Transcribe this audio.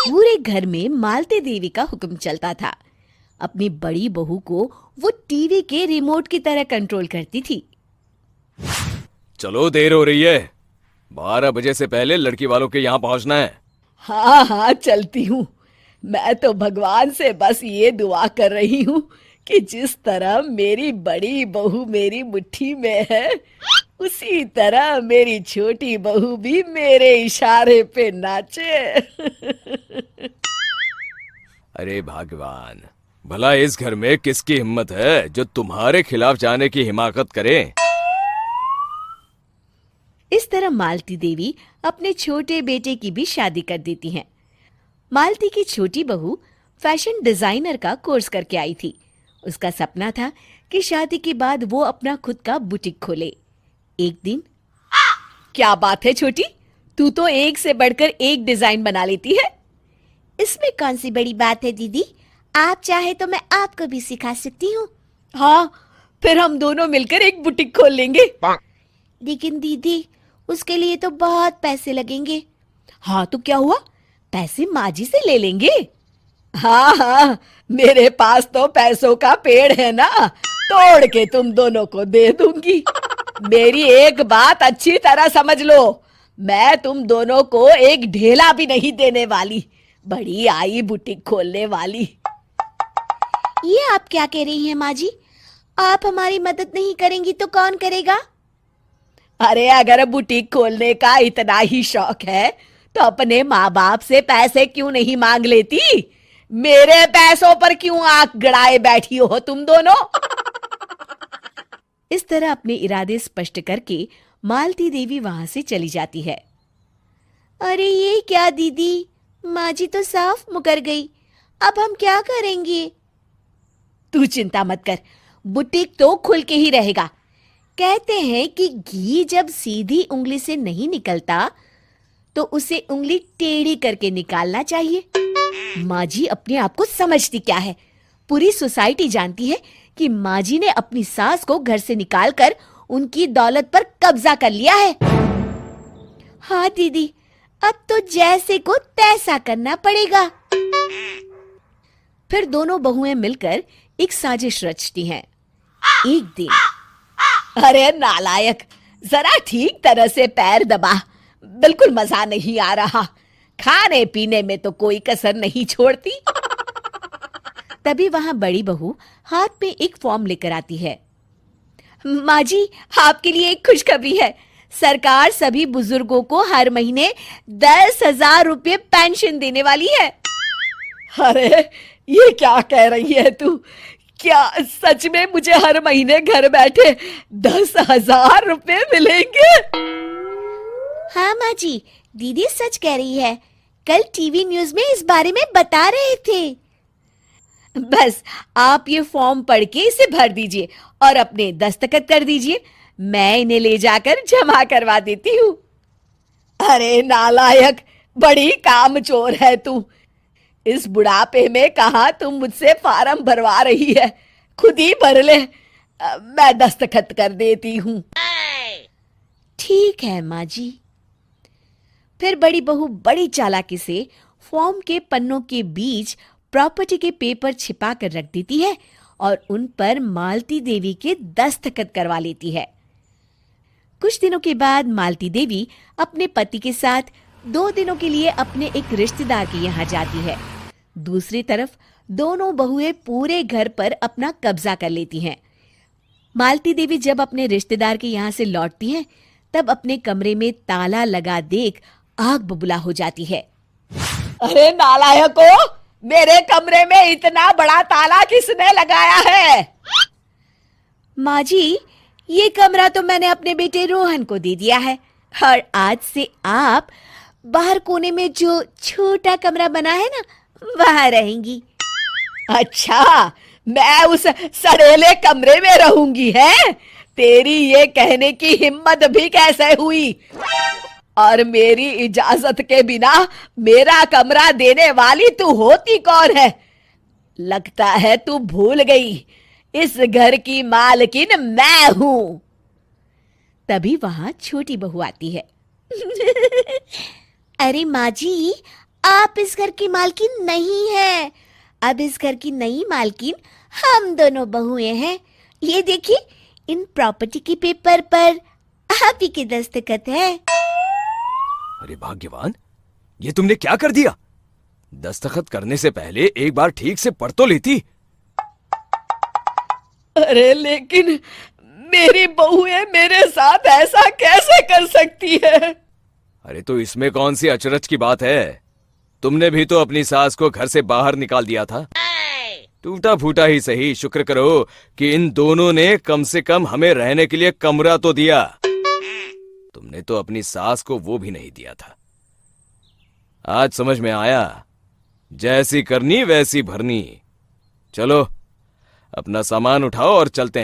पूरे घर में मालती देवी का हुक्म चलता था। अपनी बड़ी बहू को वो टीवी के रिमोट की तरह कंट्रोल करती थी। चलो, देर हो रही है। 12 बजे से पहले लड़की वालों के यहाँ पहुंचना है। हाँ हाँ, चलती हूँ। मैं तो भगवान से बस ये दुआ कर रही हूँ कि जिस तरह मेरी बड़ी बहू मेरी मुट्ठी में है, उसी तरह मेरी छोटी बहू भी मेरे इशारे पे नाचे। अरे भगवान, भला इस घर में किसकी हिम्मत है जो तुम्हारे खिलाफ जाने की हिमाकत करे। इस तरह मालती देवी अपने छोटे बेटे की भी शादी कर देती हैं। मालती की छोटी बहू फैशन डिजाइनर का कोर्स करके आई थी। उसका सपना था कि शादी के बाद वो अपना खुद का बुटीक खोले। एक दिन, क्या बात है छोटी, तू तो एक से बढ़कर एक डिजाइन बना लेती है। इसमें कौन सी बड़ी बात है दीदी, आप चाहे तो मैं आपको भी सिखा सकती हूँ। हाँ, फिर हम दोनों मिलकर एक बुटीक खोल लेंगे। लेकिन दीदी, उसके लिए तो बहुत पैसे लगेंगे। हाँ तो क्या हुआ, पैसे माँ जी से ले लेंगे। हाँ हाँ, मेरे पास तो पैसों का पेड़ है ना, तोड़ के तुम दोनों को दे दूंगी। मेरी एक बात अच्छी तरह समझ लो, मैं तुम दोनों को एक ढेला भी नहीं देने वाली। बड़ी आई बुटीक खोलने वाली। ये आप क्या कह रही हैं माँ जी? आप हमारी मदद नहीं करेंगी तो कौन करेगा? अरे अगर बुटीक खोलने का इतना ही शौक है तो अपने माँ बाप से पैसे क्यों नहीं मांग लेती? मेरे पैसों पर क्यों आंख गड़ाए बैठी हो तुम दोनों? इस तरह अपने इरादे स्पष्ट करके मालती देवी वहां से चली जाती है। अरे ये क्या दीदी, माँ जी तो साफ मुकर गई। अब हम क्या करेंगे? तू चिंता मत कर, बुटीक तो खुल के ही रहेगा। कहते हैं कि घी जब सीधी उंगली से नहीं निकलता तो उसे उंगली टेढ़ी करके निकालना चाहिए। माँ जी अपने आप को समझती क्या है? पूरी सोसाइटी जानती है कि माँ जी ने अपनी सास को घर से निकालकर उनकी दौलत पर कब्जा कर लिया है। हाँ दीदी, अब तो जैसे को तैसा करना पड़ेगा। फिर दोनों बहुएं मिलकर एक साजिश रचती हैं। एक दिन, अरे नालायक, जरा ठीक तरह से पैर दबा, बिल्कुल मजा नहीं आ रहा। खाने पीने में तो कोई कसर नहीं छोड़ती। तभी वहां बड़ी बहू हाथ में एक फॉर्म लेकर आती है। माँ जी, आपके लिए एक खुशखबरी है। सरकार सभी बुजुर्गों को हर महीने 10,000 रुपये पेंशन देने वाली है। अरे ये क्या कह रही है तू? क्या सच में मुझे हर महीने घर बैठे 10,000 रुपये मिलेंगे? हाँ माँ जी, दीदी सच कह रही है। कल टीवी न्यूज में इस बारे में बता रहे थे। बस आप ये फॉर्म पढ़ के इसे भर दीजिए और अपने दस्तखत कर दीजिए। मैं इन्हें ले जाकर जमा करवा देती हूँ। अरे नालायक, बड़ी कामचोर है तू। इस बुढ़ापे में कहाँ तुम मुझसे फार्म भरवा रही है? खुद ही भर ले, मैं दस्तखत कर देती हूँ। ठीक है माँ जी। फिर बड़ी बहू बड़ी चालाकी से फॉर्म के पन्नों के बीच प्रॉपर्टी के पेपर छिपा कर रख देती है और उन पर मालती देवी के दस्तखत करवा लेती है। कुछ दिनों के बाद मालती देवी अपने पति के साथ 2 दिनों के लिए अपने एक रिश्तेदार के यहाँ जाती है। दूसरी तरफ दोनों बहुएं पूरे घर पर अपना कब्जा कर लेती हैं। मालती देवी जब अपने रिश्तेदार के यहाँ से लौटती हैं, तब अपने कमरे में ताला लगा देख आग बबूला हो जाती है। अरे नालायको, मेरे कमरे में इतना बड़ा ताला किसने लगाया है? माँ जी, ये कमरा तो मैंने अपने बेटे रोहन को दे दिया है और आज से आप बाहर कोने में जो छोटा कमरा बना है ना, वहां रहेंगी। अच्छा, मैं उस सड़ेले कमरे में रहूंगी है? तेरी ये कहने की हिम्मत भी कैसे हुई? और मेरी इजाजत के बिना मेरा कमरा देने वाली तू होती कौन है? लगता है तू भूल गई, इस घर की मालकिन मैं हूं। तभी वहां छोटी बहू आती है। अरे माँ जी, आप इस घर की मालकिन नहीं है। अब इस घर की नई मालकिन हम दोनों बहुएं हैं। ये देखिए, इन प्रॉपर्टी के पेपर पर आप ही के दस्तखत है। अरे भाग्यवान, ये तुमने क्या कर दिया? दस्तखत करने से पहले एक बार ठीक से पढ़ तो लेती। अरे लेकिन मेरी बहुएं मेरे साथ ऐसा कैसे कर सकती है? अरे तो इसमें कौन सी अचरज की बात है? तुमने भी तो अपनी सास को घर से बाहर निकाल दिया था। टूटा फूटा ही सही, शुक्र करो कि इन दोनों ने कम से कम हमें रहने के लिए कमरा तो दिया। तुमने तो अपनी सास को वो भी नहीं दिया था। आज समझ में आया, जैसी करनी वैसी भरनी। चलो अपना सामान उठाओ और चलते हैं।